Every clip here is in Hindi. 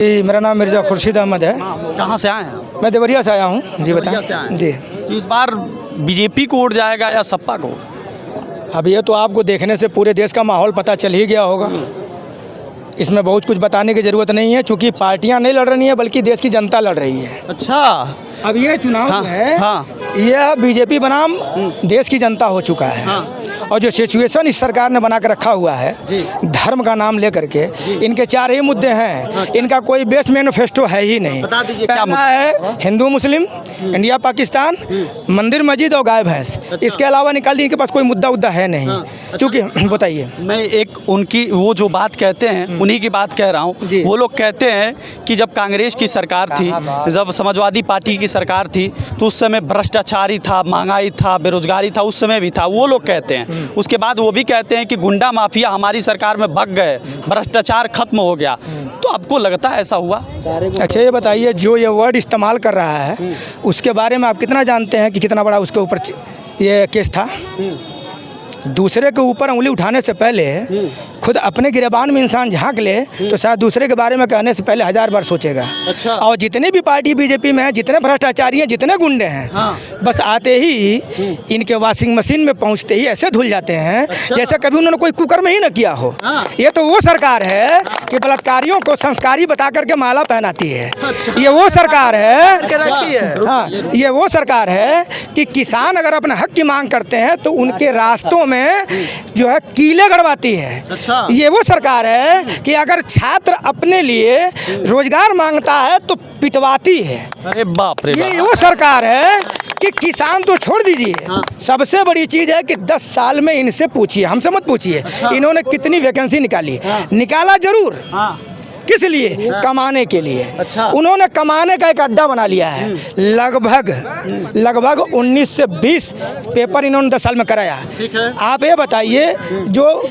मेरा नाम मिर्ज़ा खुर्शीद अहमद है। कहाँ से आए हैं? मैं देवरिया से आया हूँ जी। देवरिया से आए बताएं हैं। जी। तो इस बार बीजेपी को वोट जाएगा या सपा को? अब ये तो आपको देखने से पूरे देश का माहौल पता चल ही गया होगा। इसमें बहुत कुछ बताने की ज़रूरत नहीं है, चूँकि पार्टियां नहीं लड़ रही हैं बल्कि देश की जनता लड़ रही है। अच्छा। अब ये चुनाव हाँ, जो है हाँ। यह बीजेपी बनाम देश की जनता हो चुका है। हाँ। और जो सिचुएशन इस सरकार ने बना कर रखा हुआ है जी। धर्म का नाम लेकर के, इनके चार ही मुद्दे हैं। इनका कोई बेस मैनिफेस्टो है ही नहीं। बता दीजिए क्या पहला मुद्दा है हिंदू मुस्लिम, इंडिया पाकिस्तान, मंदिर मस्जिद और गाय भैंस। इसके अलावा निकाल दी, इनके पास कोई मुद्दा उद्दा है नहीं। क्योंकि बताइए, मैं एक उनकी वो जो बात कहते हैं उन्हीं की बात कह रहा हूँ। जी। वो लोग कहते हैं कि जब कांग्रेस की सरकार थी, जब समाजवादी पार्टी की सरकार थी, तो उस समय भ्रष्टाचारी था, महंगाई था, बेरोजगारी था, उस समय भी था। वो लोग कहते हैं। उसके बाद वो भी कहते हैं कि गुंडा माफिया हमारी सरकार में भग गए, भ्रष्टाचार खत्म हो गया। तो आपको लगता है ऐसा हुआ? अच्छा ये बताइए, जो ये वर्ड इस्तेमाल कर रहा है उसके बारे में आप कितना जानते हैं कि कितना बड़ा उसके ऊपर ये केस था? दूसरे के ऊपर उंगली उठाने से पहले खुद अपने गिरेबान में इंसान झांक ले तो शायद दूसरे के बारे में कहने से पहले 1000 बार सोचेगा। अच्छा। और जितने भी पार्टी बीजेपी में हैं, जितने भ्रष्टाचारी हैं, जितने गुंडे हैं, हाँ। बस आते ही इनके वॉशिंग मशीन में पहुंचते ही ऐसे धुल जाते हैं जैसे कभी उन्होंने कोई कुकर में ही न किया हो। हाँ। ये तो वो सरकार है कि बलात्कारियों को संस्कारी बता करके माला पहनाती है। अच्छा। ये वो सरकार है। अच्छा। हाँ, ये वो सरकार है कि किसान अगर अपने हक की मांग करते हैं तो उनके रास्तों में जो है कीले गड़वाती है। अच्छा। ये वो सरकार है कि अगर छात्र अपने लिए रोजगार मांगता है तो पिटवाती है। अरे बाप रे ये बाप। वो सरकार है कि किसान तो छोड़ दीजिए, सबसे बड़ी चीज़ है कि 10 साल में इनसे पूछिए, हमसे मत पूछिए इन्होंने कितनी वैकेंसी निकाली। निकाला जरूर, हाँ। किस लिए? कमाने के लिए। अच्छा। उन्होंने कमाने का एक अड्डा बना लिया है। लगभग 19 से 20 पेपर इन्होंने 10 साल में कराया। ठीक है। आप ये बताइए, जो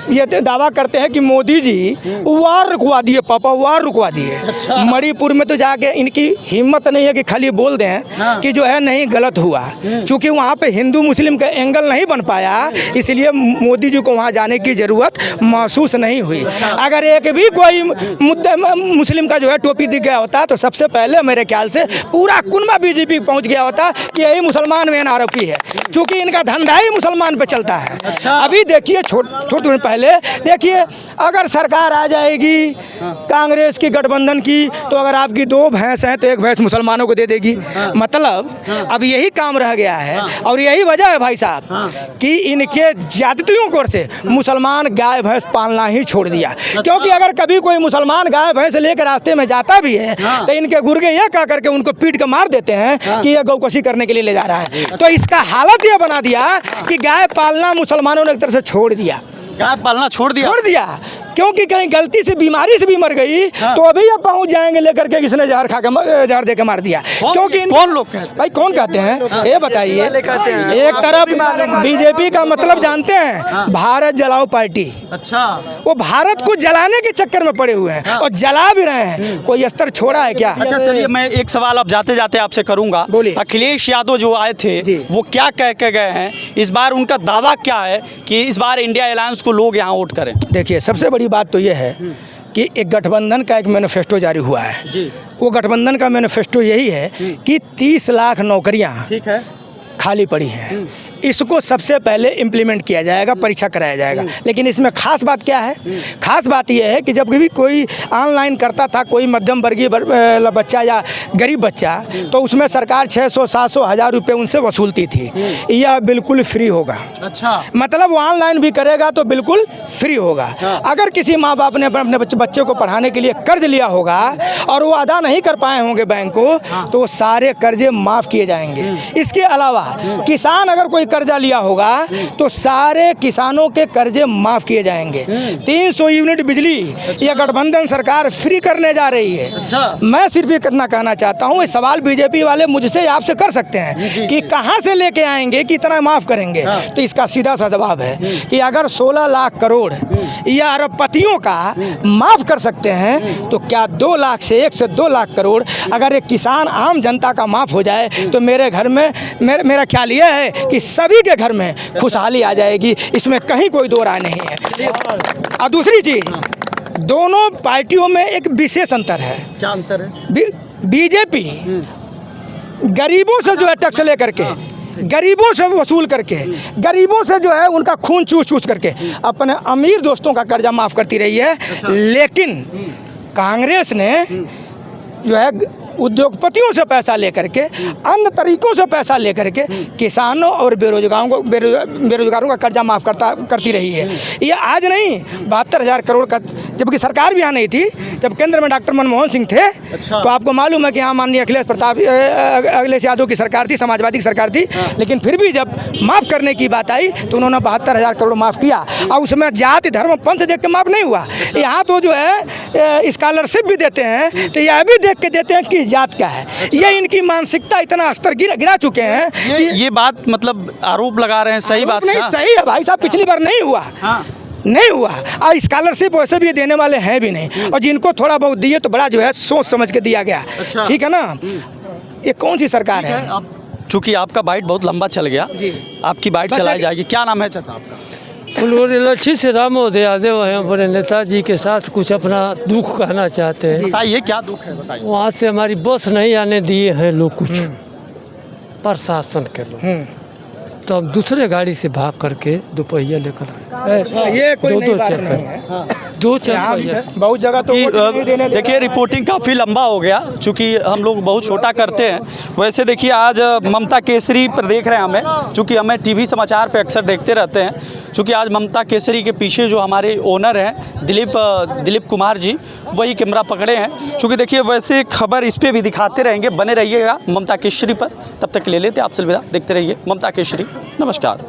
ये दावा करते हैं कि मोदी जी वार रुकवा दिए, पापा वार रुकवा दिए। अच्छा। मणिपुर में तो जाके इनकी हिम्मत नहीं है कि खाली बोल दें हाँ। कि जो है नहीं गलत हुआ, क्योंकि वहाँ पे हिंदू मुस्लिम का एंगल नहीं बन पाया, इसलिए मोदी जी को वहाँ जाने की ज़रूरत महसूस नहीं हुई। अगर एक भी कोई मुद्दा मुस्लिम का जो है टोपी दिख गया होता तो सबसे पहले मेरे ख्याल से पूरा कुनबा बीजेपी पहुँच गया होता कि यही मुसलमान मेन आरोपी है, क्योंकि इनका धंधा ही मुसलमान पे चलता है। अच्छा। अभी देखिए, थोड़े दिन पहले देखिए, अगर सरकार आ जाएगी कांग्रेस की गठबंधन की, तो अगर आपकी 2 भैंस हैं तो 1 भैंस मुसलमानों को दे देगी। मतलब अब यही काम रह गया है। और यही वजह है भाई साहब कि इनके ज्यादतियों को से मुसलमान गाय भैंस पालना ही छोड़ दिया। क्योंकि अगर कभी कोई मुसलमान गाय भैंस लेकर रास्ते में जाता भी है तो इनके गुर्गे ये कह करके उनको पीट के मार देते हैं कि ये गौकशी करने के लिए ले जा रहा है। तो इसका हालत ये बना दिया कि गाय पालना मुसलमानों ने एक तरह से छोड़ दिया। गाय पालना छोड़ दिया। क्योंकि कहीं गलती से बीमारी से भी मर गई तो अभी ये पहुंच जाएंगे लेकर के किसने जहर खा के जहर दे के मार दिया। क्योंकि कौन लोग कहते हैं? भाई कौन कहते हैं ये बताइए। एक तरफ बीजेपी का मतलब जानते हैं, भारत जलाओ पार्टी। अच्छा। वो भारत को जलाने के चक्कर में पड़े हुए हैं और जला भी रहे हैं। कोई अस्तर छोड़ा है क्या? अच्छा चलिए, मैं एक सवाल अब जाते जाते आपसे करूंगा। बोलिए। अखिलेश यादव जो आए थे जी। वो क्या कह के गए हैं? इस बार उनका दावा क्या है कि इस बार इंडिया अलायंस को लोग यहाँ वोट करें? देखिए, सबसे बड़ी बात तो ये है कि एक गठबंधन का एक मैनिफेस्टो जारी हुआ है। जी। वो गठबंधन का मैनिफेस्टो यही है कि 30 लाख नौकरियां ठीक है। खाली पड़ी हैं, इसको सबसे पहले इम्प्लीमेंट किया जाएगा, परीक्षा कराया जाएगा। लेकिन इसमें खास बात क्या है? खास बात यह है कि जब भी कोई ऑनलाइन करता था, कोई मध्यम वर्गीय बच्चा या गरीब बच्चा, तो उसमें सरकार 600, 700, 1000 रुपये उनसे वसूलती थी। यह बिल्कुल फ्री होगा। अच्छा। मतलब वो ऑनलाइन भी करेगा तो बिल्कुल फ्री होगा। अगर किसी माँ बाप ने अपने बच्चे को पढ़ाने के लिए कर्ज लिया होगा और वो अदा नहीं कर पाए होंगे बैंक को, तो वो सारे कर्जे माफ़ किए जाएंगे। इसके अलावा किसान अगर कोई कर्जा लिया होगा तो सारे किसानों के कर्जे माफ किए जाएंगे। 300 यूनिट बिजली यह गठबंधन सरकार फ्री करने जा रही है। अच्छा। मैं सिर्फ ये करना कहना चाहता हूँ, ये सवाल बीजेपी वाले मुझसे आपसे कर सकते हैं कि कहाँ से लेके आएंगे कि इतना माफ करेंगे। तो इसका सीधा सा जवाब है कि अगर 16 लाख करोड़ या अरबपतियों का माफ कर सकते हैं तो क्या 2 लाख से 1 से 2 लाख करोड़ अगर एक किसान आम जनता का माफ हो जाए तो मेरे घर में मेरा ख्याल यह है कि सभी के घर में खुशहाली आ जाएगी। इसमें कहीं कोई दो राय नहीं है। और दूसरी चीज़ दोनों पार्टियों में एक विशेष अंतर है। क्या अंतर है? बीजेपी गरीबों से जो है टैक्स ले करके, गरीबों से वसूल करके, गरीबों से जो है उनका खून चूस चूस करके अपने अमीर दोस्तों का कर्जा माफ़ करती रही है। लेकिन कांग्रेस ने जो है उद्योगपतियों से पैसा लेकर के, अन्य तरीकों से पैसा लेकर के किसानों और बेरोजगारों का कर्जा माफ़ करती रही है। ये आज नहीं, 72,000 करोड़ का, जबकि सरकार भी यहाँ नहीं थी, जब केंद्र में डॉक्टर मनमोहन सिंह थे। तो आपको मालूम है कि यहाँ माननीय अखिलेश यादव की सरकार थी, समाजवादी की सरकार थी। लेकिन फिर भी जब माफ़ करने की बात आई तो उन्होंने 72,000 करोड़ माफ़ किया, और उसमें जाति धर्म पंथ देख के माफ़ नहीं हुआ। यहाँ तो जो है स्कॉलरशिप भी देते हैं, तो यह भी देख के देते हैं कि जात क्या है। ये इनकी मानसिकता इतना स्तर गिरा चुके हैं कि ये बात मतलब आरोप लगा रहे हैं, सही बात नहीं, है? सही है भाई साहब, पिछली बार नहीं हुआ। नहीं हुआ, और स्कॉलरशिप वैसे भी देने वाले हैं भी नहीं, और जिनको थोड़ा बहुत दिए तो बड़ा जो है सोच समझ के दिया गया। ठीक है ना? ये कौन सी सरकार है? चूँकि आपका बाइट बहुत लंबा चल गया, आपकी बाइट चलाई जाएगी। क्या नाम है चाचा आपका? लक्ष्य से रामोदय यादव हैं, बड़े नेताजी के साथ कुछ अपना दुख कहना चाहते हैं। बताइए क्या दुख है, बताइए। वहाँ से हमारी बस नहीं आने दिए हैं लोग, कुछ प्रशासन के लोग, तो हम दूसरे गाड़ी से भाग करके दोपहिया लेकर आए। ये कोई नई बात चक्कर, नहीं है। दो चक्कर बहुत जगह तो देखिए रिपोर्टिंग काफ़ी लंबा हो गया, चूँकि हम लोग बहुत छोटा करते हैं। वैसे देखिए आज ममता केसरी पर देख रहे हैं हमें, चूँकि हमें टीवी समाचार पे अक्सर देखते रहते हैं। चूँकि आज ममता केसरी के पीछे जो हमारे ओनर हैं दिलीप कुमार जी, वही कैमरा पकड़े हैं। चूँकि देखिए वैसे खबर इस पर भी दिखाते रहेंगे, बने रहिएगा ममता केसरी पर। तब तक ले लेते आपसे अलविदा, देखते रहिए ममता केसरी। नमस्कार।